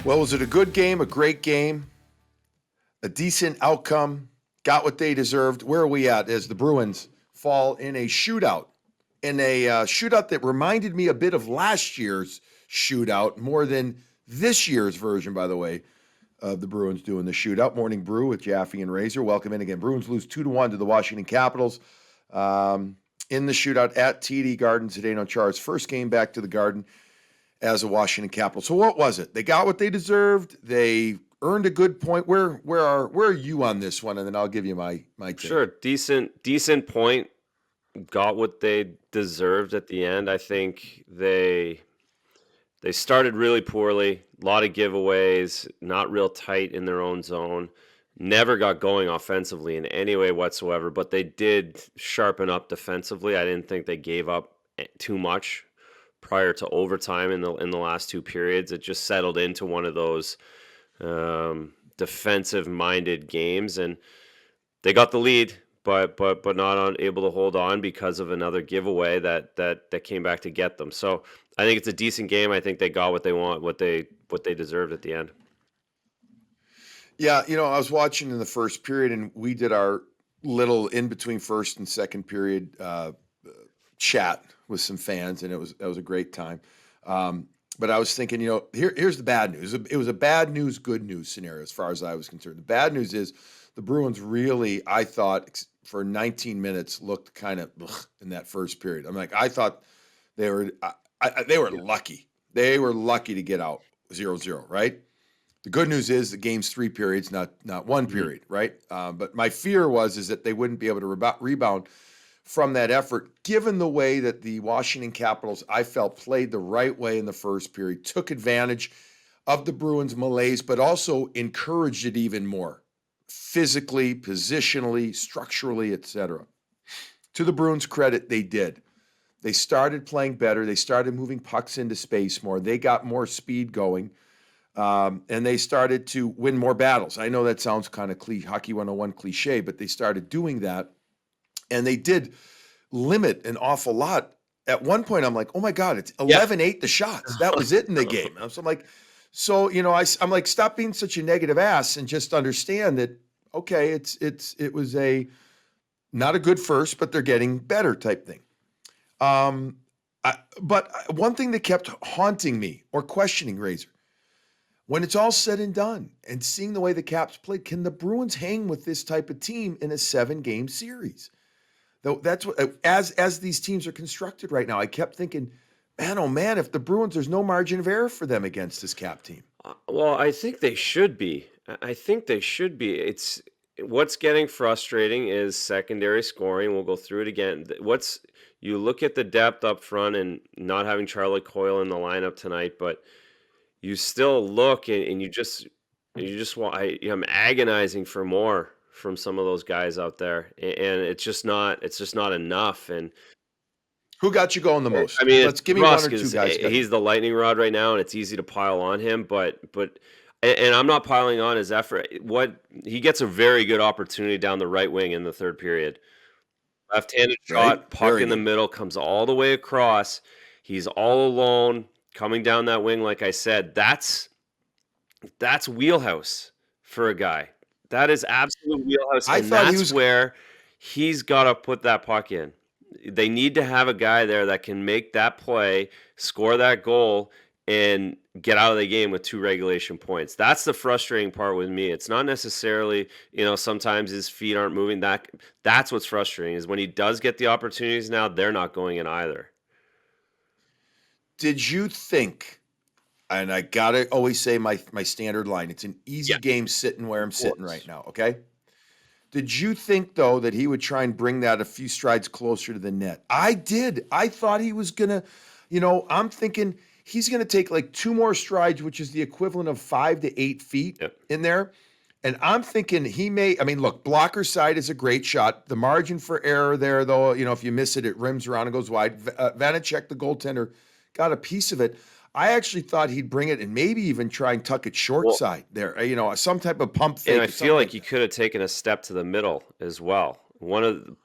Well, was it a good game, a great game, a decent outcome? Got what they deserved? Where are we at as the Bruins fall in a shootout? Shootout that reminded me a bit of last year's shootout more than this year's version, by the way, of the Bruins doing the shootout. Morning Brew with Jaffe and Razor. Welcome in again. Bruins lose 2-1 to the Washington Capitals in the shootout at TD Garden. Zdeno Chara's first game back to the Garden as a Washington Capital. So what was it? They got what they deserved. They earned a good point. Where are you on this one? And then I'll give you my take. Sure, decent point. Got what they deserved at the end. I think they started really poorly. A lot of giveaways, not real tight in their own zone. Never got going offensively in any way whatsoever, but they did sharpen up defensively. I didn't think they gave up too much prior to overtime in the last two periods. It just settled into one of those defensive-minded games, and they got the lead, but not able to hold on because of another giveaway that came back to get them. So I think it's a decent game. I think they got what they want, what they deserved at the end. Yeah, I was watching in the first period, and we did our little in between first and second period chat with some fans, and that was a great time. But I was thinking, here's the bad news. It was a bad news, good news scenario as far as I was concerned. The bad news is the Bruins really, I thought, for 19 minutes looked kind of in that first period. I'm like, I thought they were lucky. They were lucky to get out 0-0, right? The good news is the game's 3 periods, not one period, right? But my fear is that they wouldn't be able to rebound from that effort, given the way that the Washington Capitals, I felt, played the right way in the first period, took advantage of the Bruins' malaise, but also encouraged it even more, physically, positionally, structurally, etc. To the Bruins' credit, they did. They started playing better. They started moving pucks into space more. They got more speed going, and they started to win more battles. I know that sounds kind of Hockey 101 cliche, but they started doing that. And they did limit an awful lot. At one point, I'm like, oh my God, it's 11-8 the shots. That was it in the game. And I'm like, I'm like, stop being such a negative ass and just understand that, okay, it was not a good first, but they're getting better type thing. But one thing that kept haunting me or questioning Razor, when it's all said and done and seeing the way the Caps played, can the Bruins hang with this type of team in a 7-game series? Though that's what, as these teams are constructed right now, I kept thinking, man, oh man, if the Bruins, there's no margin of error for them against this Cap team. Well, I think they should be. It's what's getting frustrating is secondary scoring. We'll go through it again. You look at the depth up front and not having Charlie Coyle in the lineup tonight, but you still look and you just want. I'm agonizing for more from some of those guys out there, and it's just not enough. And who got you going the most? I mean, Let's give me Rusk one or two guys. He's the lightning rod right now, and it's easy to pile on him. And I'm not piling on his effort. He gets a very good opportunity down the right wing in the third period. Left-handed shot, puck in the middle, comes all the way across. He's all alone coming down that wing. Like I said, that's wheelhouse for a guy. That is absolute wheelhouse. That's where he's got to put that puck in. They need to have a guy there that can make that play, score that goal, and get out of the game with 2 regulation points. That's the frustrating part with me. It's not necessarily, sometimes his feet aren't moving. That's what's frustrating is when he does get the opportunities now, they're not going in either. Did you think, and I got to always say my standard line, it's an easy game sitting where I'm sitting right now, okay? Did you think, though, that he would try and bring that a few strides closer to the net? I did. I thought he was going to, I'm thinking he's going to take like 2 more strides, which is the equivalent of 5 to 8 feet in there. And I'm thinking look, blocker side is a great shot. The margin for error there, though, if you miss it, it rims around and goes wide. Vanacek, the goaltender, got a piece of it. I actually thought he'd bring it and maybe even try and tuck it short side there, some type of pump fake. And I feel like he could have taken a step to the middle as well.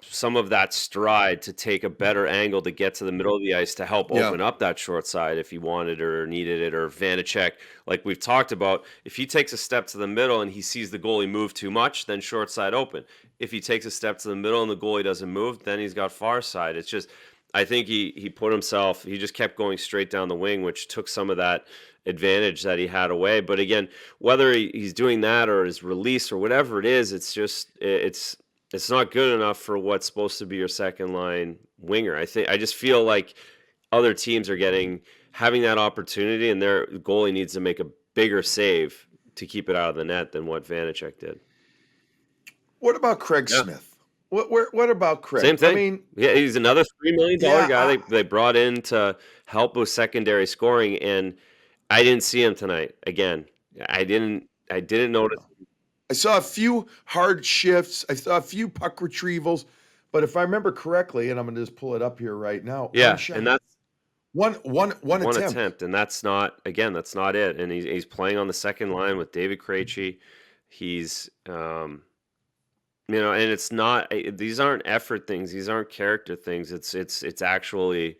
some of that stride to take a better angle to get to the middle of the ice to help Yeah. open up that short side if he wanted or needed it, or Vanacek, like we've talked about, if he takes a step to the middle and he sees the goalie move too much, then short side open. If he takes a step to the middle and the goalie doesn't move, then he's got far side. It's just, I think he just kept going straight down the wing, which took some of that advantage that he had away. But again, whether he's doing that or his release or whatever it is, it's not good enough for what's supposed to be your second line winger. I just feel like other teams are having that opportunity, and their goalie needs to make a bigger save to keep it out of the net than what Vanacek did. What about Craig Yeah. Smith? What about Craig? Same I thing. mean, Yeah, he's another $3 million guy yeah, they brought in to help with secondary scoring, and I didn't see him tonight. Again, I didn't notice. I saw a few hard shifts. I saw a few puck retrievals, but if I remember correctly, and I'm going to just pull it up here right now, one Yeah, and shot, that's one one attempt. attempt, and that's not it. And he's playing on the second line with David Krejci. He's and it's not these aren't effort things. These aren't character things. It's actually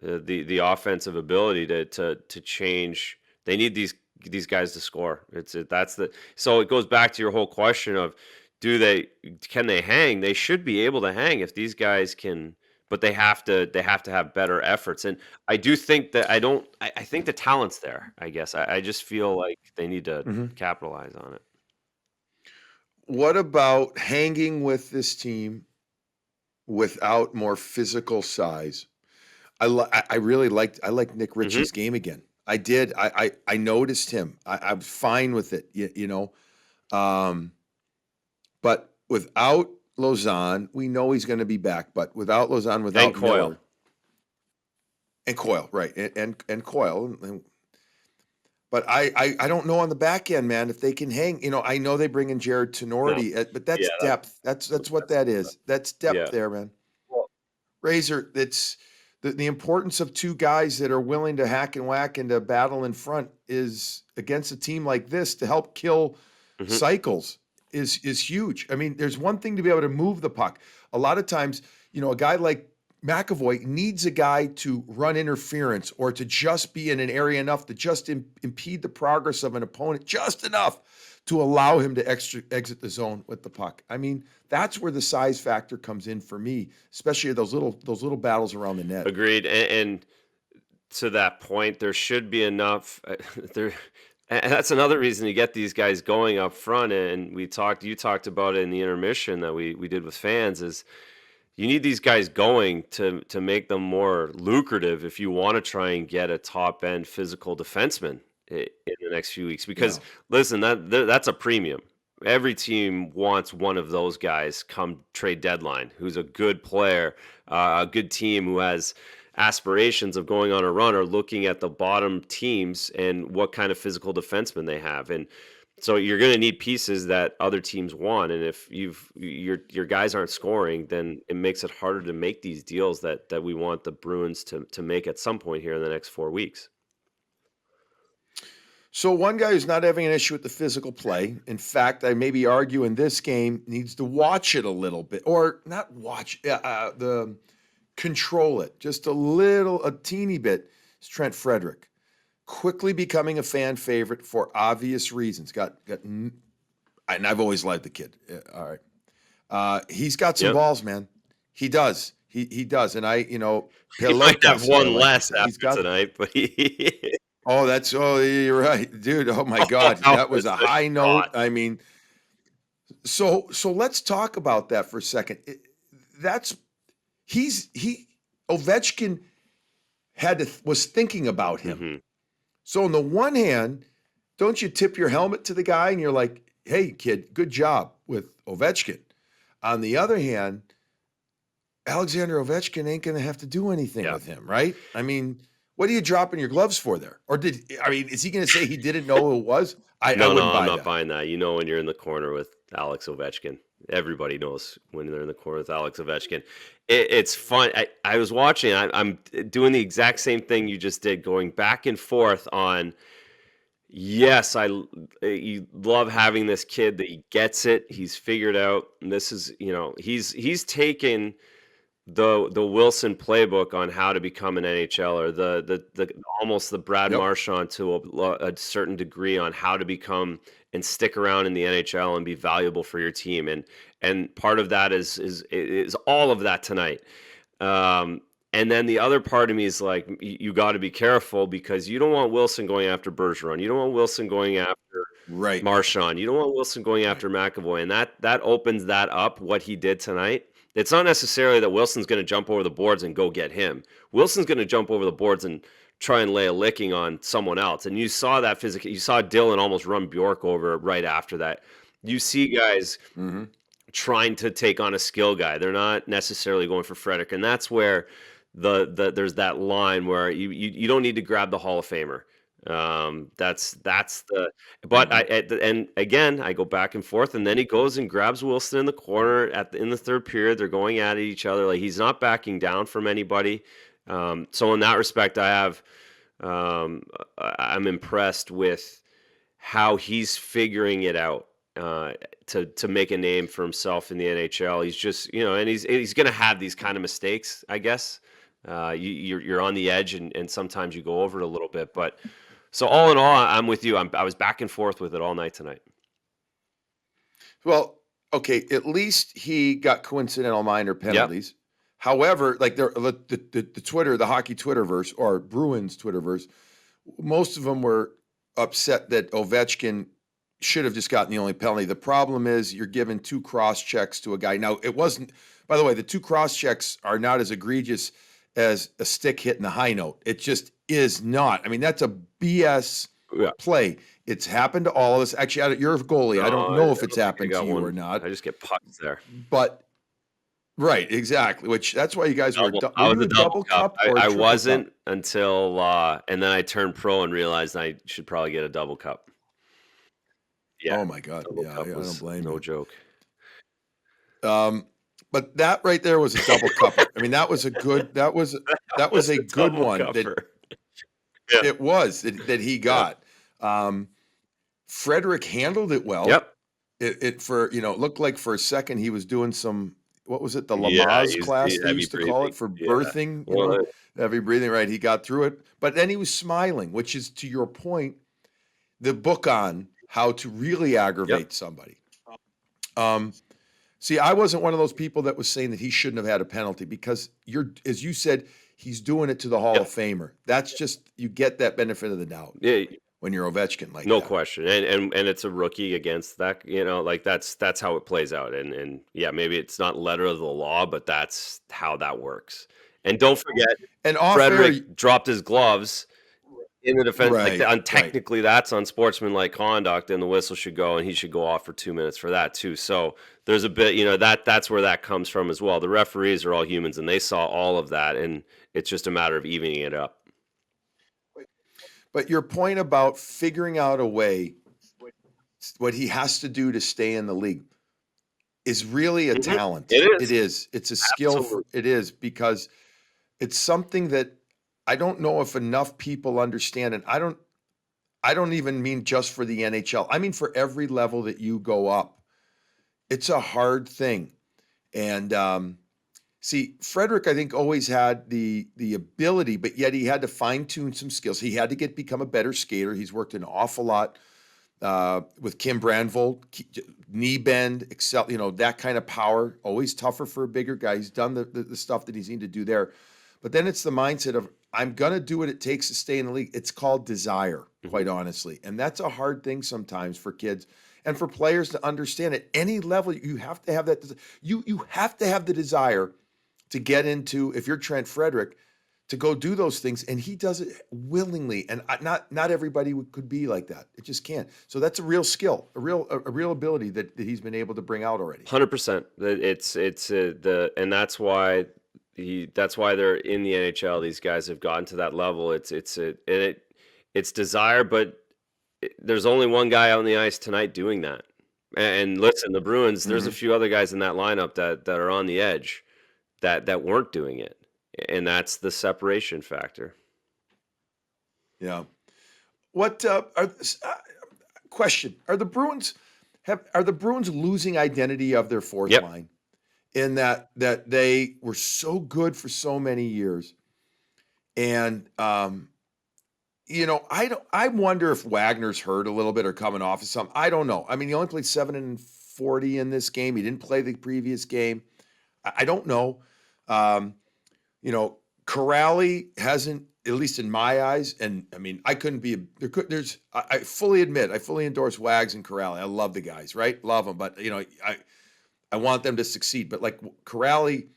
the offensive ability to change. They need these guys to score. So it goes back to your whole question of can they hang? They should be able to hang if these guys can, but they have to have better efforts. And I do think that I think the talent's there, I guess. I just feel like they need to Mhm. capitalize on it. What about hanging with this team without more physical size? I really liked Nick Hmm. Ritchie's game again. I did. I noticed him. I'm fine with it. You know, um, but without Lausanne, we know he's going to be back. But without Lausanne, And without Coyle. Miller and Coyle, right, and Coyle. But I don't know on the back end, man, if they can hang. You know, I know they bring in Jared No. Tenorti, but that's Yeah, depth. That's what that is. That's depth yeah. there, man. Well, Razor, it's the importance of two guys that are willing to hack and whack and to battle in front is against a team like this to help kill mhm. cycles is huge. I mean, there's one thing to be able to move the puck. A lot of times, you know, a guy like McAvoy needs a guy to run interference or to just be in an area enough to just impede the progress of an opponent just enough to allow him to exit the zone with the puck. I mean, that's where the size factor comes in for me, especially those little battles around the net. Agreed. And to that point, there should be enough there. And that's another reason to get these guys going up front. And you talked about it in the intermission that we did with fans, is you need these guys going to make them more lucrative if you want to try and get a top end physical defenseman in the next few weeks. Yeah. Because listen, that's a premium. Every team wants one of those guys come trade deadline, who's a good player, a good team who has aspirations of going on a run, or looking at the bottom teams and what kind of physical defenseman they have. And so you're going to need pieces that other teams want, and if your guys aren't scoring, then it makes it harder to make these deals that we want the Bruins to make at some point here in the next 4 weeks. So one guy who's not having an issue with the physical play, in fact, I maybe argue in this game needs to watch it a little bit, or not watch the control it just a teeny bit. Is Trent Frederick quickly becoming a fan favorite for obvious reasons? And I've always liked the kid. All right, he's got some Yep. balls, man. He does. He does, and He might have Pelokos, as I one like to less say, he's after got. tonight, but You're right, dude. Oh my God, wow, that was it's a a high note. shot. I mean, so let's talk about that for a second. That's he Ovechkin was thinking about him. Hmm. So on the one hand, don't you tip your helmet to the guy and you're like, "Hey, kid, good job with Ovechkin." On the other hand, Alexander Ovechkin ain't going to have to do anything Yeah. with him, right? I mean, what are you dropping your gloves for there? Is he going to say he didn't know who it was? I No, wouldn't I'm buy not that. buying that. You know, when you're in the corner with Alex Ovechkin, everybody knows when they're in the corner with Alex Ovechkin. It's fun. I was watching. I'm doing the exact same thing you just did, going back and forth on. Yes, you love having this kid that he gets it. He's figured out. And this is, he's taken the Wilson playbook on how to become an NHLer, the almost the Brad Yep. Marchand to a certain degree on how to become and stick around in the NHL and be valuable for your team. And part of that is all of that tonight. Um, and then the other part of me is like, you got to be careful because you don't want Wilson going after Bergeron. You don't want Wilson going after Right. Marchand. You don't want Wilson going Right. after McAvoy, and that opens that up. What he did tonight. It's not necessarily that Wilson's going to jump over the boards and go get him. Wilson's going to jump over the boards and try and lay a licking on someone else. And you saw that physically. You saw Dylan almost run Bjork over right after that. You see guys Mm-hmm. trying to take on a skill guy. They're not necessarily going for Frederick, and that's where there's that line where you don't need to grab the Hall of Famer. That's the but Mm-hmm. and again I go back and forth, and then he goes and grabs Wilson in the corner in the third period. They're going at each other like he's not backing down from anybody. So in that respect, um, I'm impressed with how he's figuring it out to make a name for himself in the NHL. He's just and he's going to have these kind of mistakes, I guess. You're on the edge, and sometimes you go over it a little bit. But so all in all, I'm with you. I was back and forth with it all night tonight. Well, okay, at least he got coincidental minor Yep. penalties. However, like the Twitter, the hockey Twitterverse or Bruins Twitterverse, most of them were upset that Ovechkin should have just gotten the only penalty. The problem is you're giving two cross checks to a guy. Now, it wasn't, by the way, the two cross checks are not as egregious as a stick hitting the high note. It just is not. I mean, that's a BS Yeah. play. It's happened to all of us. Actually, you're a goalie. No, I don't I know if it's don't think I happened to got you or one. not, I just get pucked there. but right, exactly. Which that's why you guys were. I Were was you a a double double cup. cup or a I triple cup? wasn't until and then I turned pro and realized I should probably get a double cup. Yeah, Oh my God. double Yeah, cup I don't was blame no you. joke. Um, but that right there was a double cupper. I mean, that was a good. That was Was a a good double one. That cupper. Yeah, it was that he yeah. got. Um, Frederick handled it well. Yep. It for it looked like for a second he was doing some, what was it, the Yeah, Lamaze he class they heavy used to call breathing. it for Yeah. birthing. Well, Heavy breathing. Right, he got through it, but then he was smiling, which is to your point, the book on how to really yep. aggravate somebody. Um, See, I wasn't one of those people that was saying that he shouldn't have had a penalty because as you said, he's doing it to the Hall Yep. of Famer. That's just, you get that benefit of the doubt Yeah, when you're Ovechkin like no that. question. And it's a rookie against that, like that's how it plays out. And yeah, maybe it's not letter of the law, but that's how that works. And don't forget, And off air, Frederick dropped his gloves in the defense, like right, right. technically that's unsportsmanlike conduct, and the whistle should go, and he should go off for 2 minutes for that too. So there's a bit, that's where that comes from as well. The referees are all humans, and they saw all of that, and it's just a matter of evening it up. But your point about figuring out a way, what he has to do to stay in the league, is really a Mhm. talent. It It is is. It's a skill absolutely. for it is because it's something that I don't know if enough people understand, and I don't even mean just for the NHL. I mean for every level that you go up. It's a hard thing. And see, Frederick, I think, always had the ability, but yet he had to fine tune some skills. He had to become a better skater. He's worked an awful lot with Kim Brandvold, knee bend, excel, that kind of power. Always tougher for a bigger guy. He's done the stuff that he's needed to do there. But then it's the mindset of, I'm going to do what it takes to stay in the league. It's called desire, Mhm. quite honestly. And that's a hard thing sometimes for kids and for players to understand. At any level, you have to have that. You have to have the desire to get into, if you're Trent Frederick, to go do those things, and he does it willingly. And not everybody could be like that. It just can't. So that's a real skill, a real ability that he's been able to bring out already. 100%. It's and that's why they're in the NHL. These guys have gotten to that level. It's desire, but there's only one guy out on the ice tonight doing that. And listen, the Bruins, there's a Hmm. few other guys in that lineup that are on the edge that weren't doing it. And that's the separation factor. Yeah. What question? Are the Bruins losing identity of their fourth Yep. line in that they were so good for so many years, and I wonder if Wagner's hurt a little bit or coming off of something. I don't know. I mean, he only played 7 and 40 in this game. He didn't play the previous game. I don't know. Um, you know, Corrali hasn't, at least in my eyes, and I mean, I couldn't be I fully admit, I fully endorse Wags and Corrali. I love the guys, right? Love them, but I want them to succeed. But like Corrali,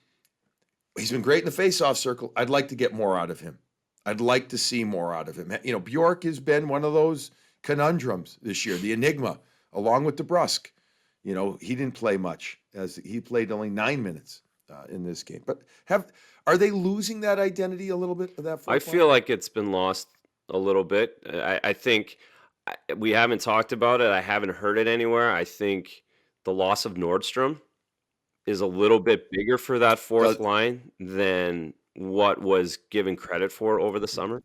he's been great in the faceoff circle. I'd like to get more out of him. I'd like to see more out of him. Bjork has been one of those conundrums this year, the enigma, along with DeBrusque. He didn't play much, as he played only 9 minutes in this game. But are they losing that identity a little bit of that I fourth line? feel like it's been lost a little bit. I think we haven't talked about it. I haven't heard it anywhere. I think the loss of Nordstrom is a little bit bigger for that Does fourth line than what was given credit for over the summer.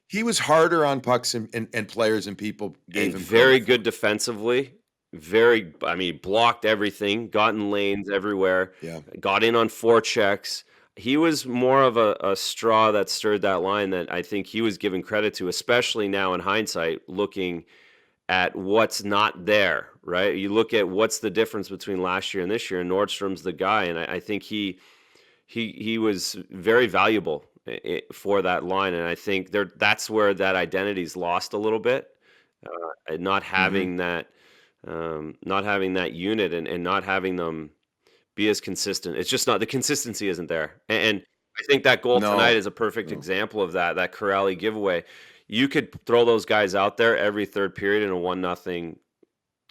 he was harder on pucks and players and people gave And him very credit for? good defensively. Very, I mean, blocked everything, got in lanes everywhere, Yeah. got in on forechecks. He was more of a straw that stirred that line that I think he was given credit to, especially now in hindsight, looking at what's not there, right? You look at what's the difference between last year and this year, and Nordstrom's the guy, and I think he was very valuable for that line, and I think that's where that identity's lost a little bit, and Hmm. not having that unit and not having them be as consistent. It's just not the consistency isn't there, and I think that goal tonight No. is a perfect No. example of that. That Corrali giveaway, you could throw those guys out there every third period in a 1-0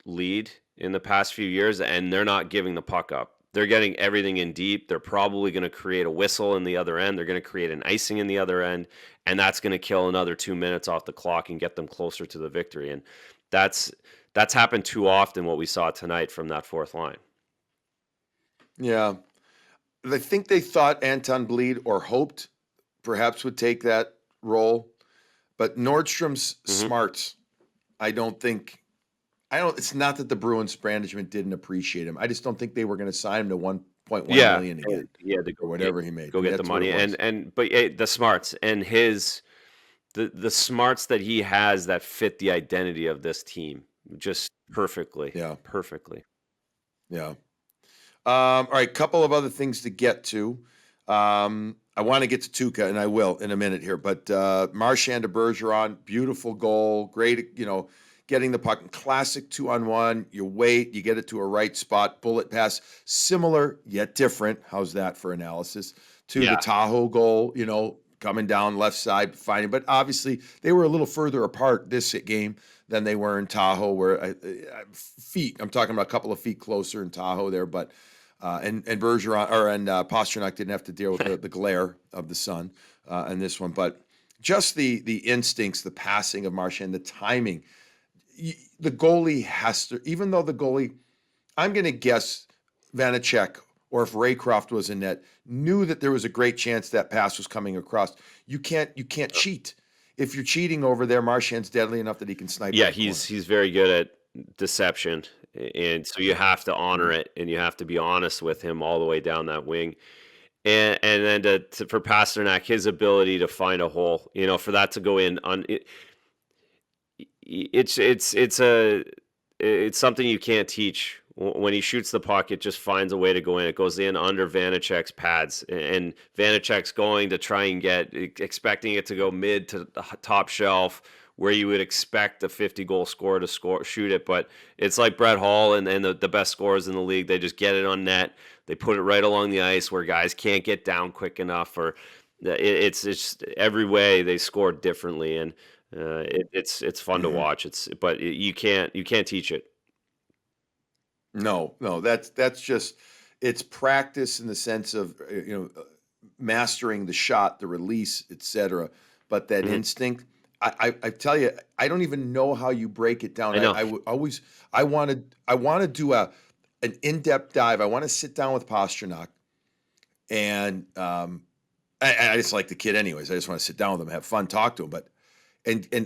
lead in the past few years, and they're not giving the puck up. They're getting everything in deep. They're probably going to create a whistle in the other end. They're going to create an icing in the other end, and that's going to kill another 2 minutes off the clock and get them closer to the victory. And that's that's happened too often. What we saw tonight from that fourth line. Yeah. I think they thought Anton Bleed or hoped perhaps would take that role, but Nordstrom's Hmm. smarts. I don't think I don't. It's not that the Bruins management didn't appreciate him. I just don't think they were going to sign him to 1.1 Yeah, million and again he had to or whatever he made. go I mean, get the that's what it money, was. but the smarts and the smarts that he has that fit the identity of this team just perfectly, Yeah, perfectly. yeah. All right, couple of other things to get to. I want to get to Tuukka, and I will in a minute here. But Marchand to Bergeron, beautiful goal, great. Getting the puck, classic 2-on-1. You wait, you get it to a right spot, bullet pass, similar yet different. How's that for analysis? To the Yeah. Tahoe goal, coming down left side, finding. But obviously, they were a little further apart this game than they were in Tahoe, where feet. I'm talking about a couple of feet closer in Tahoe there, but and Bergeron and Pasternak didn't have to deal with the glare of the sun in this one, but just the instincts, the passing of Marchand, the timing. The goalie has to, even though the goalie, I'm going to guess Vanacek or if Raycroft was in net, knew that there was a great chance that pass was coming across. You can't cheat. If you're cheating over there, Marchand's deadly enough that he can snipe Yeah, out of he's corners. he's very good at deception, and so you have to honor Mhm. it, and you have to be honest with him all the way down that wing. And then for Pasternak, his ability to find a hole, for that to go in on it, it's something you can't teach. When he shoots the puck, it just finds a way to go in. It goes in under Vanacek's pads, and Vanacek's going to try and expecting it to go mid to the top shelf, where you would expect a 50-goal scorer to shoot it. But it's like Brett Hall and the best scorers in the league. They just get it on net. They put it right along the ice where guys can't get down quick enough, or it's every way they score differently, and it's fun to Mhm. watch. But you can't teach it. No, no, that's just it's practice in the sense of mastering the shot, the release, etc. But that Mhm. instinct, I tell you, I don't even know how you break it down. I I know. I would always I want to do an in-depth dive. I want to sit down with Pasternak and I just like the kid anyways. I just want to sit down with him, have fun, talk to him. But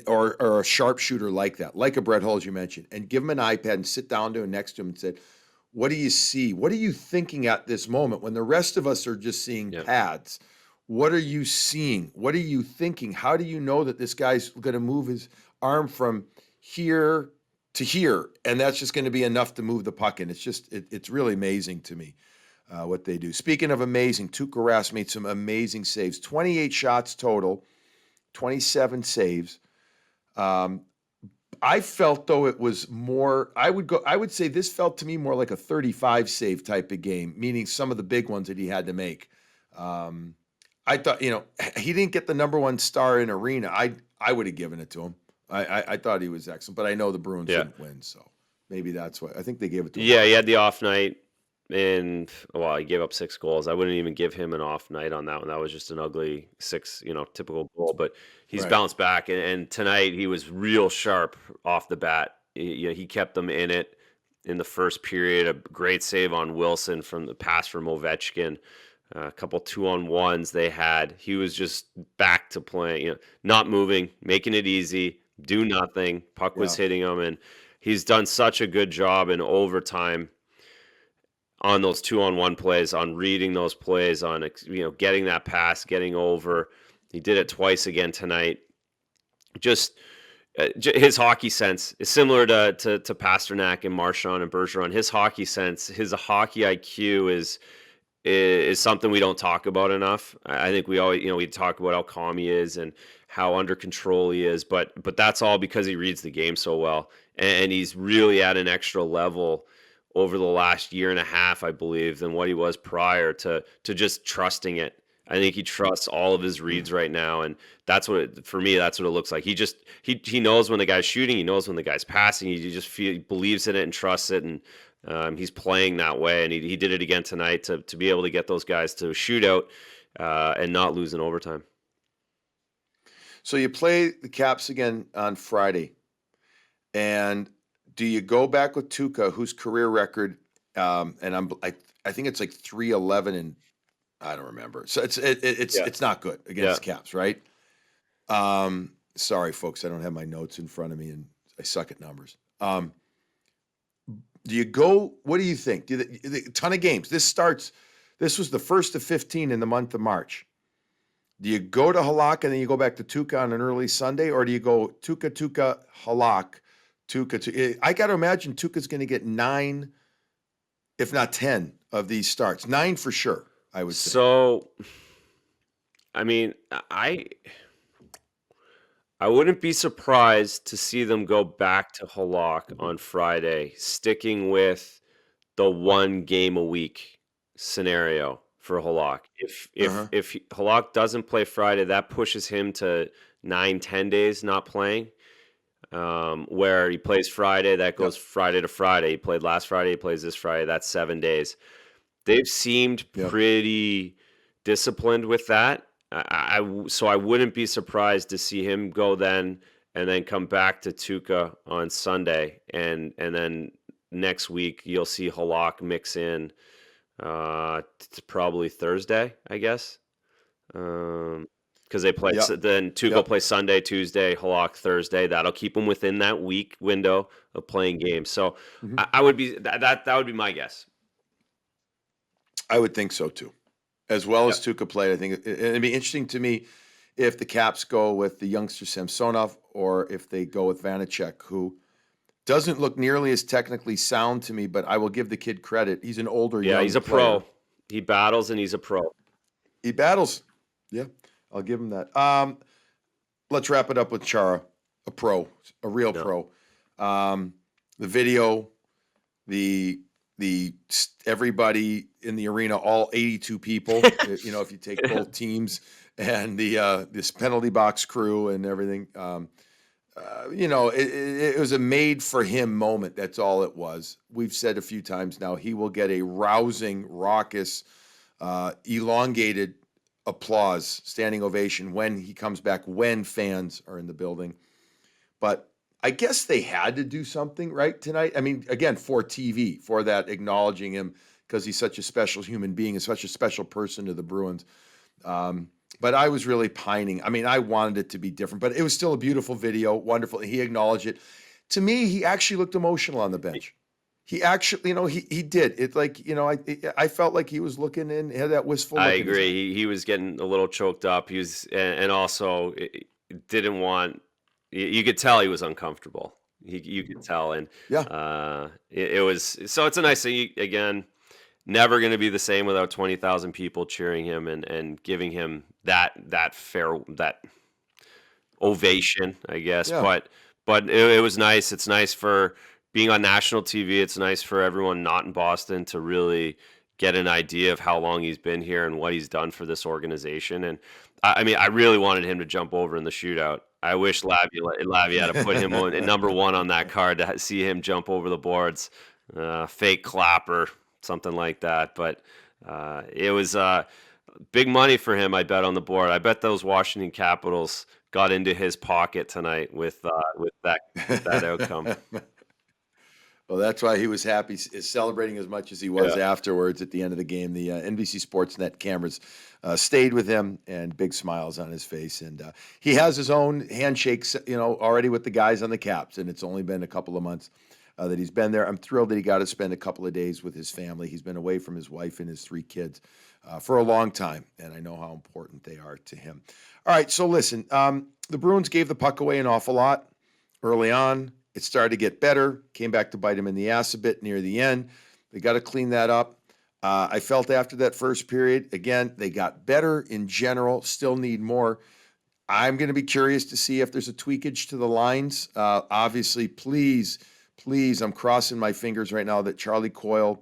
or a sharpshooter like that, like a Brett Hull, as you mentioned, and give him an iPad and sit down to him next to him and said, "What do you see? What are you thinking at this moment when the rest of us are just seeing Yeah. pads? What are you seeing? What are you thinking? How do you know that this guy's going to move his arm from here to here, and that's just going to be enough to move the puck in?" It's really amazing to me what they do. Speaking of amazing, Tuukka Rask made some amazing saves. 28 shots total, 27 saves. I felt though it was more. I would say this felt to me more like a 35 save type of game, meaning some of the big ones that he had to make. Um, I thought, he didn't get the number one star in arena. I would have given it to him. I thought he was excellent, but I know the Bruins Yeah. didn't win, so maybe that's why I think they gave it to him. Yeah, he had the off night, and well, he gave up 6 goals. I wouldn't even give him an off night on that one. That was just an ugly six, typical goal. But he's Right. bounced back, and tonight he was real sharp off the bat. He kept them in it in the first period. A great save on Wilson from the pass from Ovechkin. A couple 2-on-1s they had. He was just back to playing, not moving, making it easy, do nothing. Puck was Yeah. hitting him, and he's done such a good job in overtime on those 2-on-1 plays, on reading those plays, on getting that pass, getting over. He did it twice again tonight. Just his hockey sense is similar to Pasternak and Marchand and Bergeron. His hockey sense, his hockey IQ is something we don't talk about enough. I think we always, we talk about how calm he is and how under control he is, but that's all because he reads the game so well, and he's really at an extra level over the last year and a half, I believe, than what he was prior to just trusting it. I think he trusts all of his reads right now, and that's for me, that's what it looks like. He knows when the guy's shooting, he knows when the guy's passing. He just believes in it and trusts it, and he's playing that way, and he did it again tonight to be able to get those guys to a shootout and not lose in overtime. So you play the Caps again on Friday, and do you go back with Tuukka, whose career record, and I think it's like 3-11, and I don't remember. So it's not good against Caps, right? Sorry, folks, I don't have my notes in front of me, and I suck at numbers. Do you go? What do you think? A ton of games. This was the first of 15 in the month of March. Do you go to Halak and then you go back to Tuukka on an early Sunday, or do you go Tuukka, Halak, Tuukka? I got to imagine Tuukka's going to get 9, if not 10, of these starts. 9 for sure, I would say. So, I mean, I wouldn't be surprised to see them go back to Halak on Friday, sticking with the 1 game a week scenario for Halak. If Halak doesn't play Friday, that pushes him to 9-10 days not playing. Where he plays Friday, that goes Friday to Friday. He played last Friday, he plays this Friday. That's 7 days. They've seemed pretty disciplined with that. So I wouldn't be surprised to see him go then and then come back to Tuukka on Sunday, and then next week you'll see Halak mix in probably Thursday, I guess, because they play then Tuukka plays Sunday, Tuesday, Halak Thursday. That'll keep them within that week window of playing games. So I would be that would be my guess. I would think so too. As well as Tuukka played, I think it'd be interesting to me if the Caps go with the youngster Samsonov or if they go with Vanacek, who doesn't look nearly as technically sound to me, but I will give the kid credit. He's an older, young he's a player. pro. He battles and he's a pro. He battles. Yeah, I'll give him that. Let's wrap it up with Chara, a pro, a real pro. The video, the everybody in the arena, all 82 people, if you take both teams and this penalty box crew and everything, it was a made for him moment. That's all it was. We've said a few times now, he will get a rousing, raucous, elongated applause, standing ovation when he comes back, when fans are in the building. But I guess they had to do something right tonight. I mean, again, for TV, for that, acknowledging him because he's such a special human being and such a special person to the Bruins. but I was really pining. I mean, I wanted it to be different, but it was still a beautiful video, wonderful. He acknowledged it. To me, he actually looked emotional on the bench. He actually, he did it. Like, I felt like he was looking in, had that wistful I look in his eye. agree. He was getting a little choked up. He was, and also didn't want. You could tell he was uncomfortable. You could tell, and Yeah, it was. So it's a nice thing. Again, never going to be the same without 20,000 people cheering him and giving him that ovation, I guess. yeah, But it was nice. It's nice for being on national TV. It's nice for everyone not in Boston to really get an idea of how long he's been here and what he's done for this organization. And I mean, I really wanted him to jump over in the shootout. I wish Lavia had to put him on at number one on that card to see him jump over the boards, fake clapper, something like that. But it was big money for him, I bet, on the board. I bet those Washington Capitals got into his pocket tonight with that outcome. Well, that's why he was happy, is celebrating as much as he was Yeah. afterwards at the end of the game. The NBC Sportsnet cameras stayed with him, and big smiles on his face. And he has his own handshakes, already with the guys on the Caps, and it's only been a couple of months that he's been there. I'm thrilled that he got to spend a couple of days with his family. He's been away from his wife and his 3 kids for a long time, and I know how important they are to him. All right, so listen, the Bruins gave the puck away an awful lot early on. It started to get better, came back to bite him in the ass a bit near the end. They got to clean that up. I felt after that first period, again, they got better in general, still need more. I'm going to be curious to see if there's a tweakage to the lines. Obviously, please, I'm crossing my fingers right now that Charlie Coyle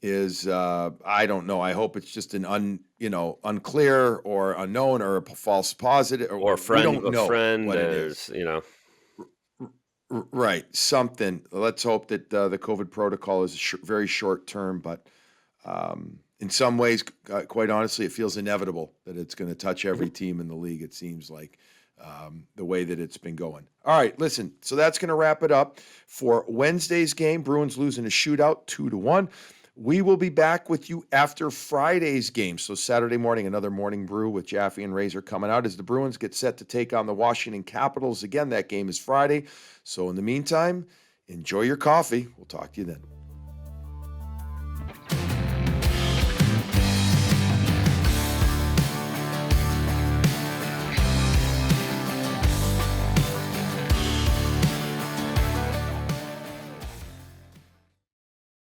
is, I don't know. I hope it's just an unclear or unknown or a false positive, or Or a we friend don't of a know friend. what it is. Right, something. Let's hope that the COVID protocol is very short term, but in some ways, quite honestly, it feels inevitable that it's going to touch every team in the league. It seems like the way that it's been going. All right, listen. So that's going to wrap it up for Wednesday's game. Bruins losing a shootout 2-1. We will be back with you after Friday's game. So Saturday morning, another morning brew with Jaffe and Razor coming out as the Bruins get set to take on the Washington Capitals. Again, that game is Friday. So in the meantime, enjoy your coffee. We'll talk to you then.